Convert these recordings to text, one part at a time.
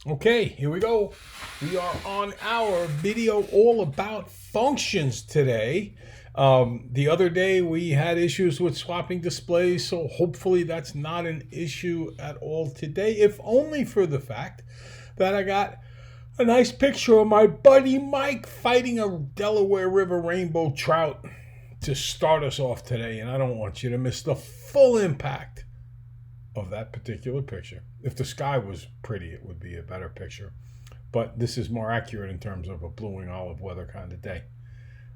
Okay, here we go. We are on our video all about functions today. The other day we had issues with swapping displays, so hopefully that's not an issue at all today, if only for the fact that I got a nice picture of my buddy Mike fighting a Delaware River rainbow trout to start us off today, and I don't want you to miss the full impact of that particular picture. If the sky was pretty, it would be a better picture. But this is more accurate in terms of a blue and olive weather kind of day.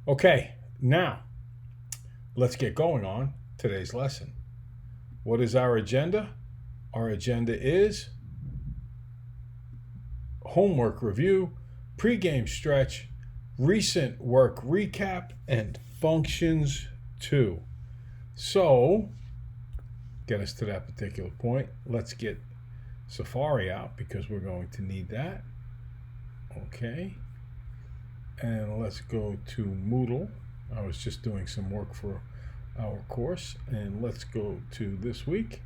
Okay, now let's get going on today's lesson. What is our agenda? Our agenda is homework review, pregame stretch, recent work recap, and functions 2. So, get us to that particular point. Let's get Safari out because we're going to need that. Okay. And let's go to Moodle. I was just doing some work for our course. And let's go to this week.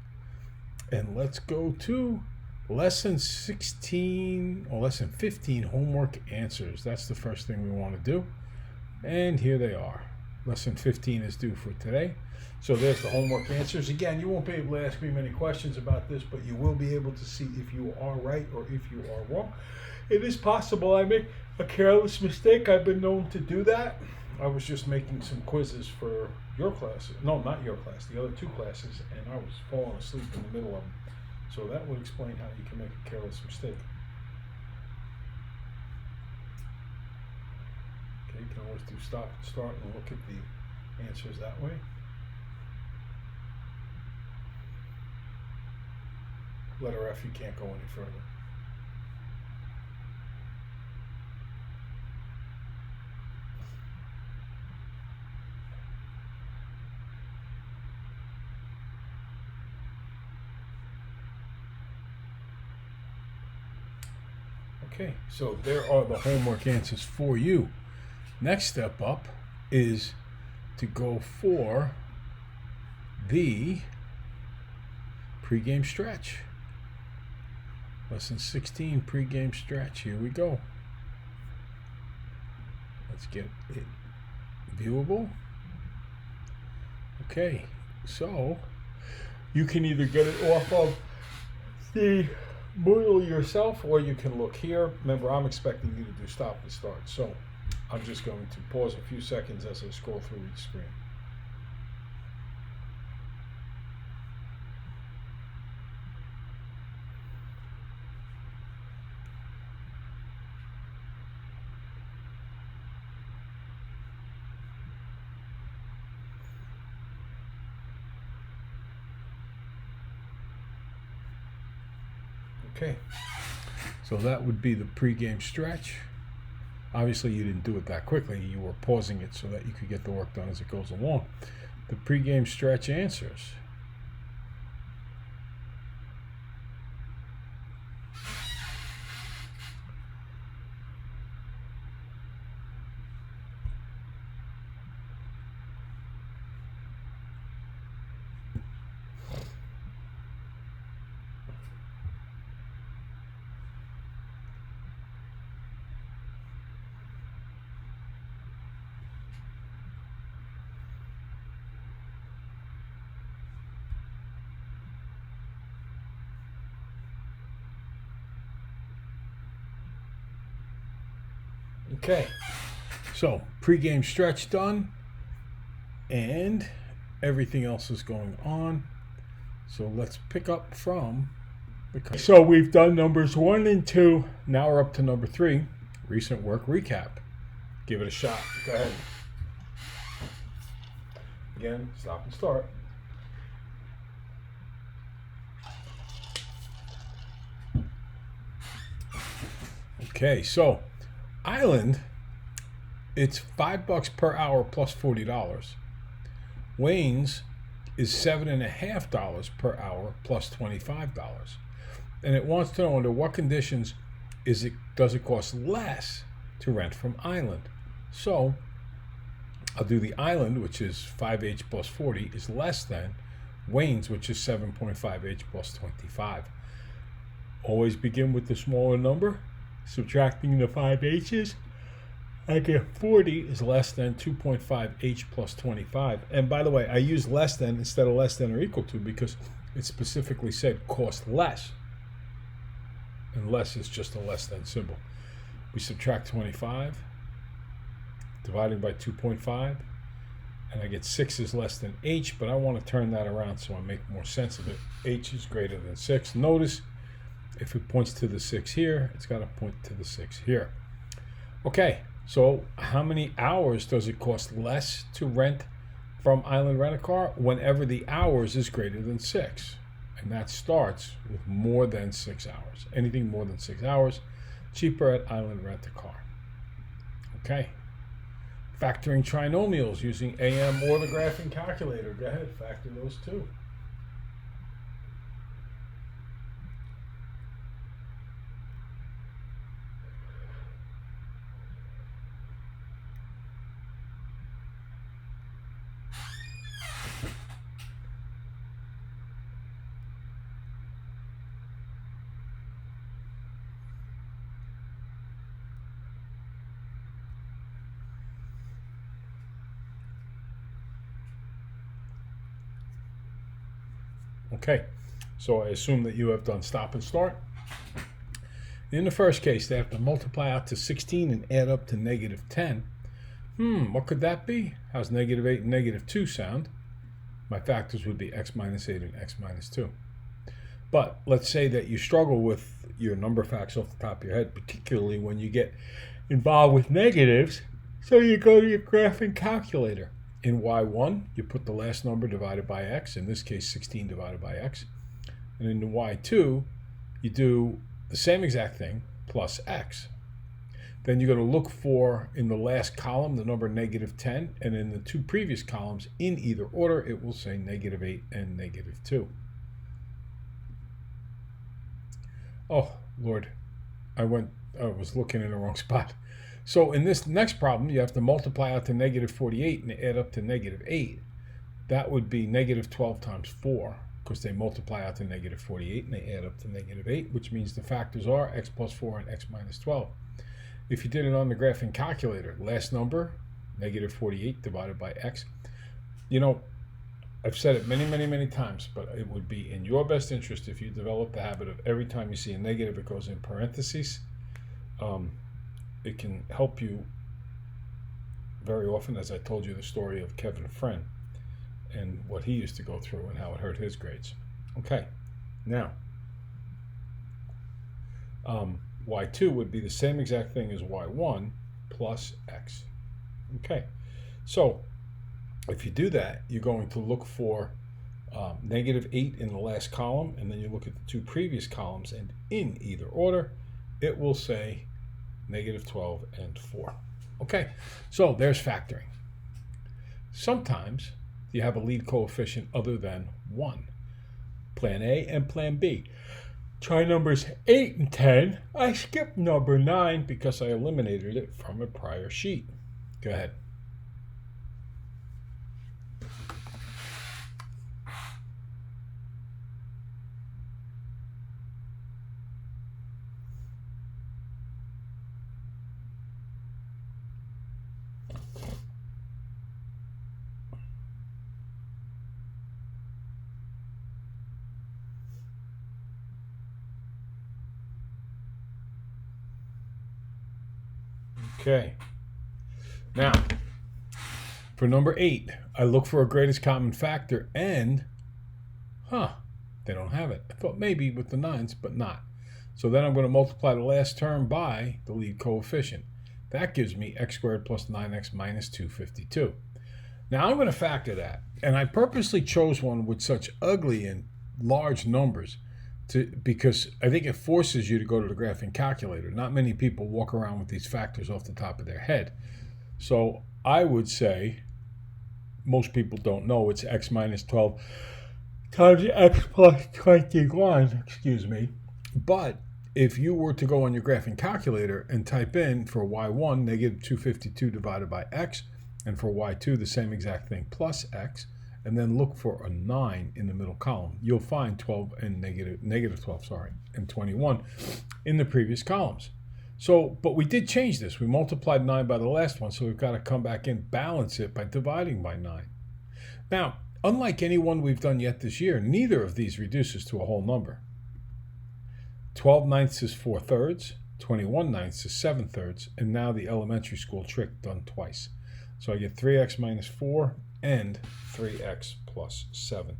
And let's go to lesson 16 or lesson 15 homework answers. That's the first thing we want to do. And here they are. Lesson 15 is due for today. So there's the homework answers. Again, you won't be able to ask me many questions about this, but you will be able to see if you are right or if you are wrong. It is possible I make a careless mistake. I've been known to do that. I was just making some quizzes for your class. No, not your class, the other two classes, and I was falling asleep in the middle of them. So that would explain how you can make a careless mistake. Okay, you can always do stop and start and look at the answers that way. Letter F, you can't go any further. Okay, so there are the homework answers for you. Next step up is to go for the pregame stretch. Lesson 16, pregame stretch. Here we go. Let's get it viewable. Okay, so you can either get it off of the Moodle yourself or you can look here. Remember, I'm expecting you to do stop and start. So I'm just going to pause a few seconds as I scroll through each screen. Okay, so that would be the pregame stretch. Obviously, you didn't do it that quickly. You were pausing it so that you could get the work done as it goes along. The pregame stretch answers. Okay, so pregame stretch done, and everything else is going on. So let's pick up from the. So we've done numbers 1 and 2. Now we're up to number 3, recent work recap. Give it a shot. Go ahead. Again, stop and start. Okay, so Island, it's $5 per hour plus $40. Wayne's is $7.50 per hour plus $25. And it wants to know under what conditions does it cost less to rent from Island. So I'll do the Island, which is 5H plus 40, is less than Wayne's, which is 7.5H plus 25. Always begin with the smaller number, subtracting the 5 h's. I get 40 is less than 2.5h plus 25. And by the way, I use less than instead of less than or equal to because it specifically said cost less. And less is just a less than symbol. We subtract 25, dividing by 2.5, and I get 6 is less than h, but I want to turn that around so I make more sense of it. H is greater than 6. Notice, if it points to the 6 here, it's got to point to the 6 here. Okay, so how many hours does it cost less to rent from Island Rent-A-Car? Whenever the hours is greater than 6. And that starts with more than 6 hours. Anything more than 6 hours, cheaper at Island Rent-A-Car. Okay. Factoring trinomials using AM or the graphing calculator. Go ahead, factor those too. Okay, so I assume that you have done stop and start. In the first case, they have to multiply out to 16 and add up to negative 10. What could that be? How's negative 8 and negative 2 sound? My factors would be x minus 8 and x minus 2. But let's say that you struggle with your number facts off the top of your head, particularly when you get involved with negatives, so you go to your graphing calculator. In y1, you put the last number divided by x, in this case 16 divided by x. And in y2, you do the same exact thing plus x. Then you're going to look for, in the last column, the number negative 10, and in the two previous columns, in either order, it will say negative 8 and negative 2. Oh, Lord, I was looking in the wrong spot. So in this next problem, you have to multiply out to negative 48 and add up to negative 8. That would be negative 12 times 4, because they multiply out to negative 48 and they add up to negative 8, which means the factors are x plus 4 and x minus 12. If you did it on the graphing calculator, last number, negative 48 divided by x. You know, I've said it many, many, many times, but it would be in your best interest if you develop the habit of every time you see a negative, it goes in parentheses. It can help you very often, as I told you the story of Kevin Friend and what he used to go through and how it hurt his grades. Okay, now, y2 would be the same exact thing as y1 plus x. Okay, so if you do that, you're going to look for negative 8 in the last column, and then you look at the two previous columns, and in either order, it will say negative 12 and 4. Okay, so there's factoring. Sometimes you have a lead coefficient other than 1. Plan A and Plan B. Try numbers 8 and 10. I skipped number 9 because I eliminated it from a prior sheet. Go ahead. Okay, now for number 8, I look for a greatest common factor and, they don't have it. I thought maybe with the 9s, but not. So then I'm going to multiply the last term by the lead coefficient. That gives me x squared plus 9x minus 252. Now I'm going to factor that, and I purposely chose one with such ugly and large numbers because I think it forces you to go to the graphing calculator. Not many people walk around with these factors off the top of their head. So I would say most people don't know it's x minus 12 times x plus 21, But if you were to go on your graphing calculator and type in for y1 negative 252 divided by x, and for y2 the same exact thing plus x, and then look for a 9 in the middle column. You'll find 12 and negative 12, and 21 in the previous columns. So, but we did change this. We multiplied 9 by the last one, so we've got to come back and balance it by dividing by 9. Now, unlike any one we've done yet this year, neither of these reduces to a whole number. 12 ninths is 4/3, 21 ninths is 7/3, and now the elementary school trick done twice. So I get 3x minus 4 and 3x plus 7.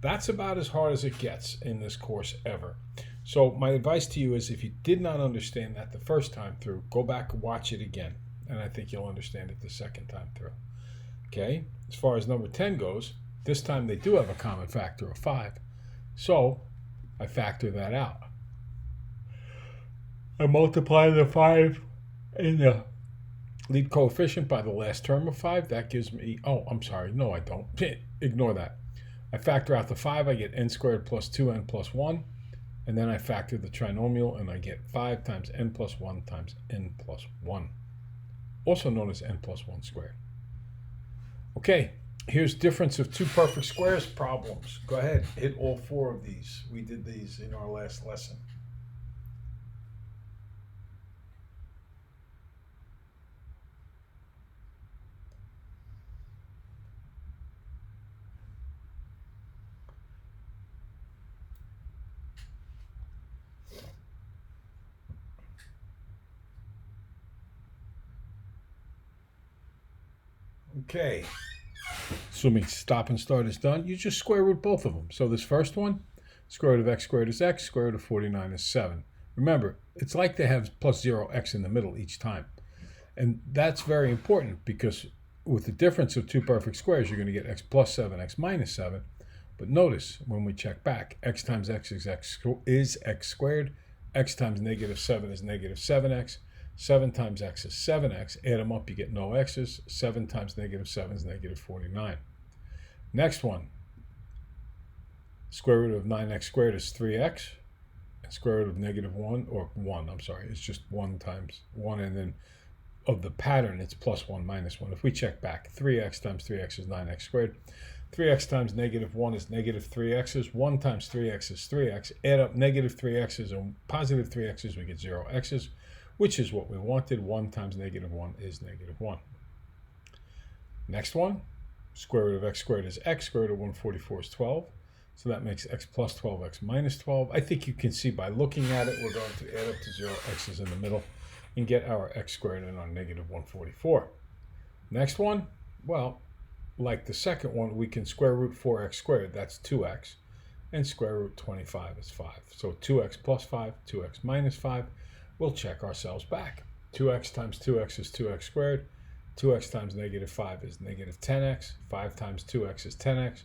That's about as hard as it gets in this course ever. So my advice to you is, if you did not understand that the first time through, go back and watch it again, and I think you'll understand it the second time through. Okay, as far as number 10 goes, this time they do have a common factor of 5. So I factor that out. I multiply the 5 in the lead coefficient by the last term of 5. That gives me, oh, I'm sorry, no I don't. Ignore that. I factor out the 5, I get n squared plus 2n plus 1. And then I factor the trinomial, and I get 5 times n plus 1 times n plus 1. Also known as n plus 1 squared. Okay, here's difference of two perfect squares problems. Go ahead, hit all 4 of these. We did these in our last lesson. Okay, assuming stop and start is done, you just square root both of them. So this first one, square root of x squared is x, square root of 49 is 7. Remember, it's like they have plus 0x in the middle each time. And that's very important, because with the difference of two perfect squares, you're going to get x plus 7, x minus 7. But notice, when we check back, x times x is x squared, x times negative 7 is negative 7x, 7 times x is 7x. Add them up, you get no x's. 7 times negative 7 is negative 49. Next one. Square root of 9x squared is 3x. And square root of negative 1, or 1, I'm sorry, it's just 1 times 1. And then of the pattern, it's plus 1 minus 1. If we check back, 3x times 3x is 9x squared. 3x times negative 1 is negative 3x's. 1 times 3x is 3x. Add up negative 3x's and positive 3x's, we get 0x's. Which is what we wanted. 1 times negative 1 is negative 1. Next one, square root of x squared is x, square root of 144 is 12. So that makes x plus 12, x minus 12. I think you can see by looking at it, we're going to add up to 0 x's in the middle and get our x squared and our negative 144. Next one, well, like the second one, we can square root 4x squared, that's 2x, and square root 25 is 5. So 2x plus 5, 2x minus 5. We'll check ourselves back. 2x times 2x is 2x squared. 2x times negative 5 is negative 10x. 5 times 2x is 10x.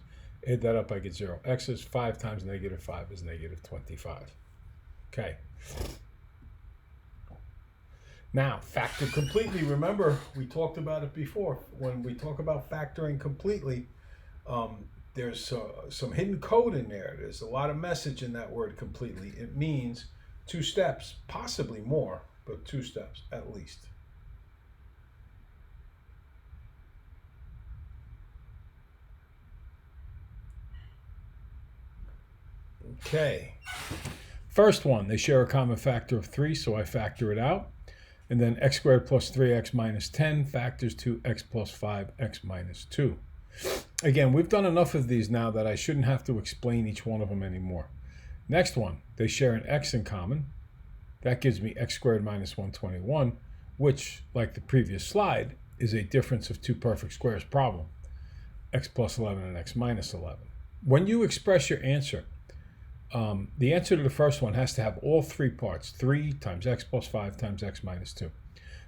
Add that up, I get 0x's. 5 times negative 5 is negative 25. Okay. Now, factor completely. Remember, we talked about it before. When we talk about factoring completely, there's some hidden code in there. There's a lot of message in that word completely. It means 2 steps, possibly more, but 2 steps at least. Okay. First one, they share a common factor of 3, so I factor it out. And then x squared plus 3x minus 10 factors to x plus 5, x minus 2. Again, we've done enough of these now that I shouldn't have to explain each one of them anymore. Next one, they share an x in common. That gives me x squared minus 121, which, like the previous slide, is a difference of two perfect squares problem, x plus 11 and x minus 11. When you express your answer, the answer to the first one has to have all 3 parts, 3 times x plus 5 times x minus 2.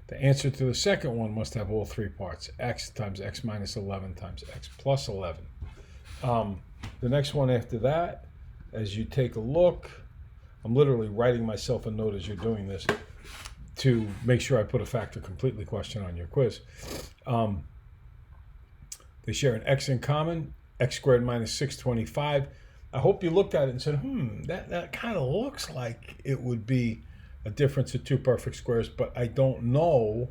The answer to the second one must have all 3 parts, x times x minus 11 times x plus 11. The next one after that, as you take a look, I'm literally writing myself a note as you're doing this to make sure I put a factor completely question on your quiz. They share an x in common, x squared minus 625. I hope you looked at it and said, that kind of looks like it would be a difference of two perfect squares, but I don't know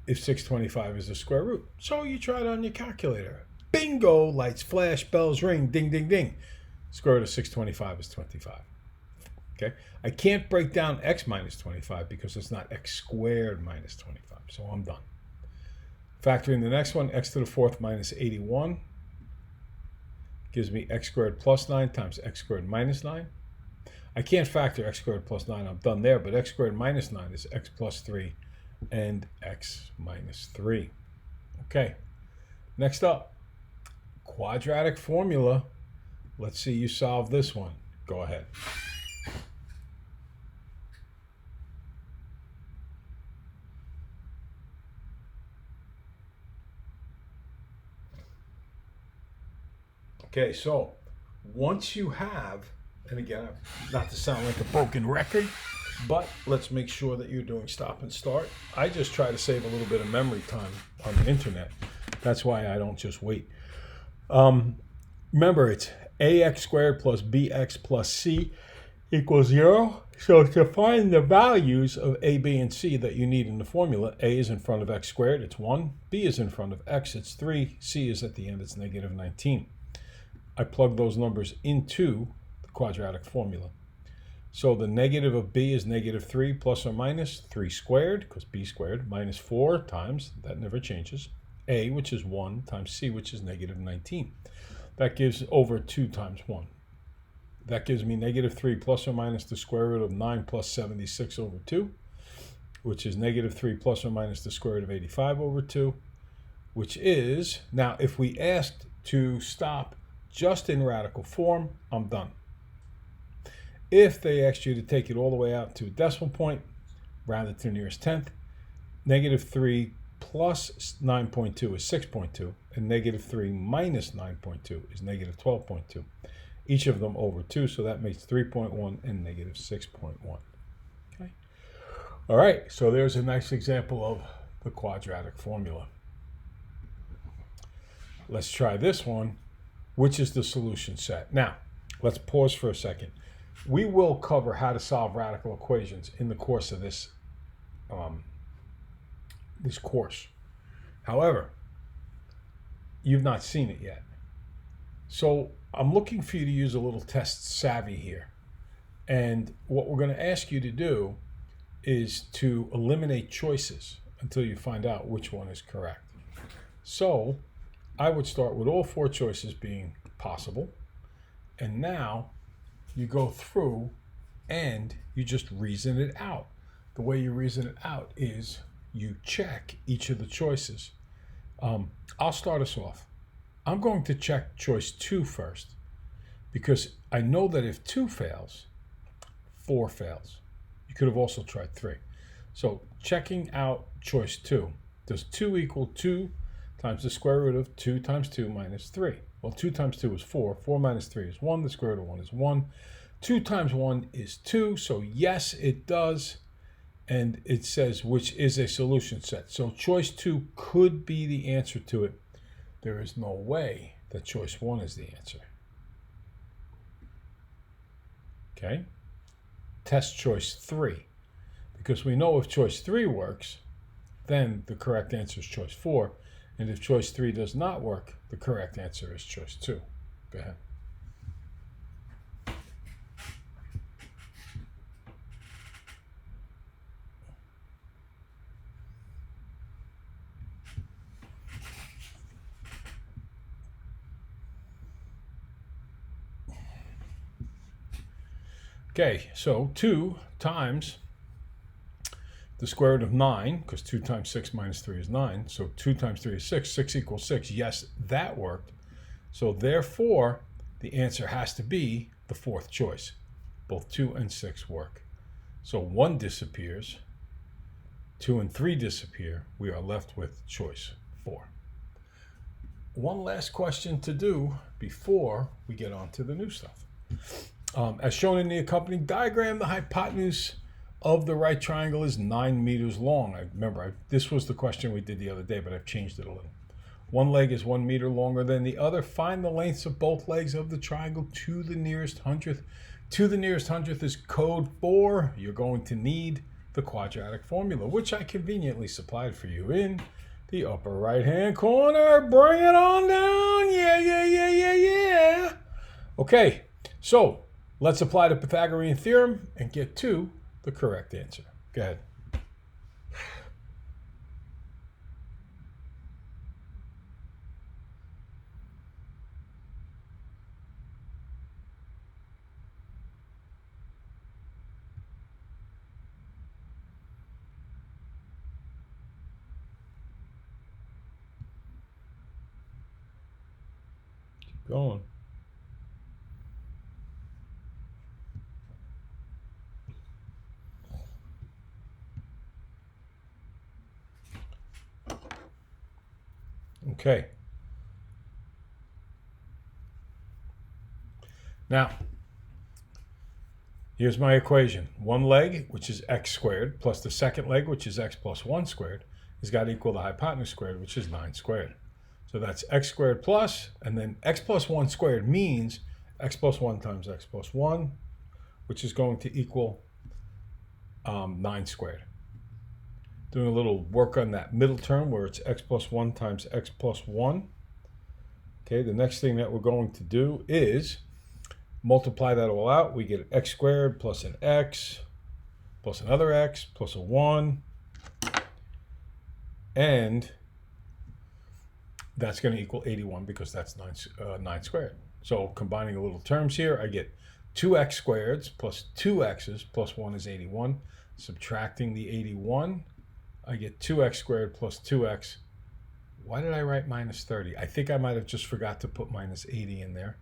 if 625 is a square root. So you try it on your calculator. Bingo! Lights flash, bells ring, ding, ding, ding. Square root of 625 is 25. Okay? I can't break down x minus 25 because it's not x squared minus 25. So I'm done. Factoring the next one, x to the fourth minus 81 gives me x squared plus 9 times x squared minus 9. I can't factor x squared plus 9. I'm done there. But x squared minus 9 is x plus 3 and x minus 3. Okay. Next up, quadratic formula. Let's see you solve this one. Go ahead. Okay, so once you have, and again, not to sound like a broken record, but let's make sure that you're doing stop and start. I just try to save a little bit of memory time on the internet. That's why I don't just wait. Remember, it's ax squared plus bx plus c equals 0. So to find the values of a, b, and c that you need in the formula, a is in front of x squared, it's 1. B is in front of x, it's 3. C is at the end, it's negative 19. I plug those numbers into the quadratic formula. So the negative of b is negative 3 plus or minus 3 squared, because b squared, minus 4 times, that never changes, a, which is 1, times c, which is negative 19. That gives over 2 times 1. That gives me negative 3 plus or minus the square root of 9 plus 76 over 2, which is negative 3 plus or minus the square root of 85 over 2, which is, now if we asked to stop just in radical form, I'm done. If they asked you to take it all the way out to a decimal point, round it to the nearest tenth, negative 3 plus 9.2 is 6.2, and negative 3 minus 9.2 is negative 12.2. Each of them over 2, so that makes 3.1 and negative 6.1. Okay. All right, so there's a nice example of the quadratic formula. Let's try this one, which is the solution set. Now, let's pause for a second. We will cover how to solve radical equations in the course of this course. However, you've not seen it yet. So I'm looking for you to use a little test savvy here. And what we're going to ask you to do is to eliminate choices until you find out which one is correct. So I would start with all 4 choices being possible. And now you go through and you just reason it out. The way you reason it out is you check each of the choices. I'll start us off. I'm going to check choice 2 first, because I know that if 2 fails, 4 fails. You could have also tried 3. So checking out choice 2. Does 2 equal 2 times the square root of 2 times 2 minus 3? Well, 2 times 2 is 4. 4 minus 3 is 1. The square root of 1 is 1. 2 times 1 is 2. So yes, it does. And it says which is a solution set. So choice 2 could be the answer to it. There is no way that choice 1 is the answer. Okay? Test choice 3. Because we know if choice 3 works, then the correct answer is choice 4. And if choice 3 does not work, the correct answer is choice 2. Go ahead. Okay, so 2 times the square root of 9, because 2 times 6 minus 3 is 9, so 2 times 3 is 6, 6 equals 6. Yes, that worked. So therefore, the answer has to be the 4th choice. Both 2 and 6 work. So 1 disappears, 2 and 3 disappear. We are left with choice 4. One last question to do before we get on to the new stuff. As shown in the accompanying diagram, the hypotenuse of the right triangle is 9 meters long. This was the question we did the other day, but I've changed it a little. One leg is 1 meter longer than the other. Find the lengths of both legs of the triangle to the nearest hundredth. To the nearest hundredth is code 4. You're going to need the quadratic formula, which I conveniently supplied for you in the upper right-hand corner. Bring it on down. Yeah, yeah, yeah, yeah, yeah. Okay, so let's apply the Pythagorean theorem and get to the correct answer. Go ahead. Keep going. Okay. Now, here's my equation. One leg, which is x squared, plus the second leg, which is x plus 1 squared, has got to equal the hypotenuse squared, which is 9 squared. So that's x squared plus, and then x plus 1 squared means x plus 1 times x plus 1, which is going to equal 9 squared. Doing a little work on that middle term where it's x plus 1 times x plus 1. Okay, the next thing that we're going to do is multiply that all out. We get x squared plus an x plus another x plus a 1. And that's going to equal 81 because that's 9 squared. So combining a little terms here, I get 2x squareds plus 2x's plus 1 is 81. Subtracting the 81, I get 2x squared plus 2x. Why did I write minus 30? I think I might have just forgot to put minus 80 in there.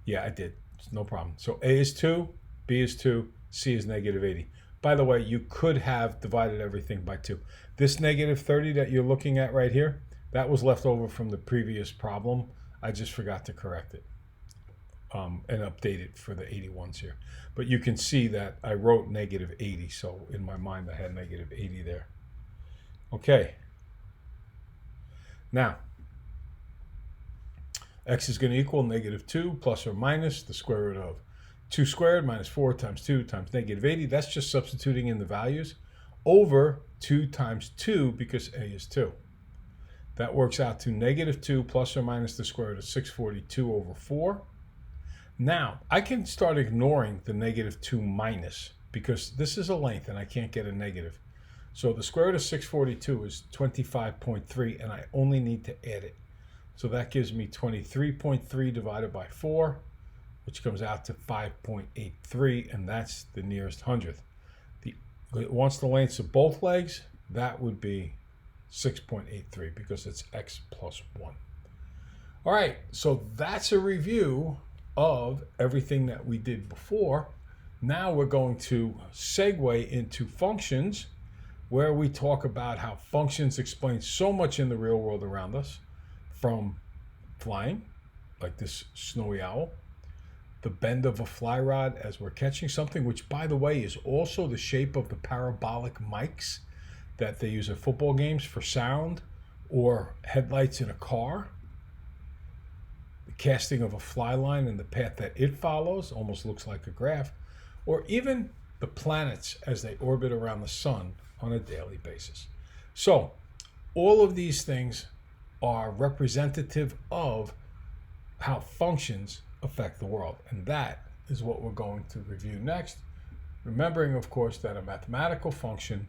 Yeah, I did. It's no problem. So A is 2, B is 2, C is negative 80. By the way, you could have divided everything by 2. This negative 30 that you're looking at right here, that was left over from the previous problem. I just forgot to correct it and update it for the 81s here. But you can see that I wrote negative 80, so in my mind I had negative 80 there. Okay. Now, x is going to equal negative 2 plus or minus the square root of 2 squared minus 4 times 2 times negative 80. That's just substituting in the values over 2 times 2 because a is 2. That works out to negative 2 plus or minus the square root of 642 over 4. Now, I can start ignoring the negative 2 minus because this is a length and I can't get a negative. So the square root of 642 is 25.3 and I only need to add it. So that gives me 23.3 divided by 4, which comes out to 5.83, and that's the nearest hundredth. Once the lengths of both legs, that would be 6.83 because it's x plus 1. All right, so that's a review of everything that we did before. Now we're going to segue into functions, where we talk about how functions explain so much in the real world around us, from flying, like this snowy owl, the bend of a fly rod as we're catching something, which, by the way, is also the shape of the parabolic mics that they use at football games for sound, or headlights in a car. The casting of a fly line and the path that it follows almost looks like a graph, or even the planets as they orbit around the sun on a daily basis. So all of these things are representative of how functions affect the world, and that is what we're going to review next, remembering, of course, that a mathematical function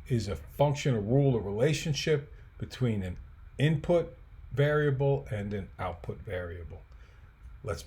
is a function, a rule, a relationship between an input variable and an output variable. Let's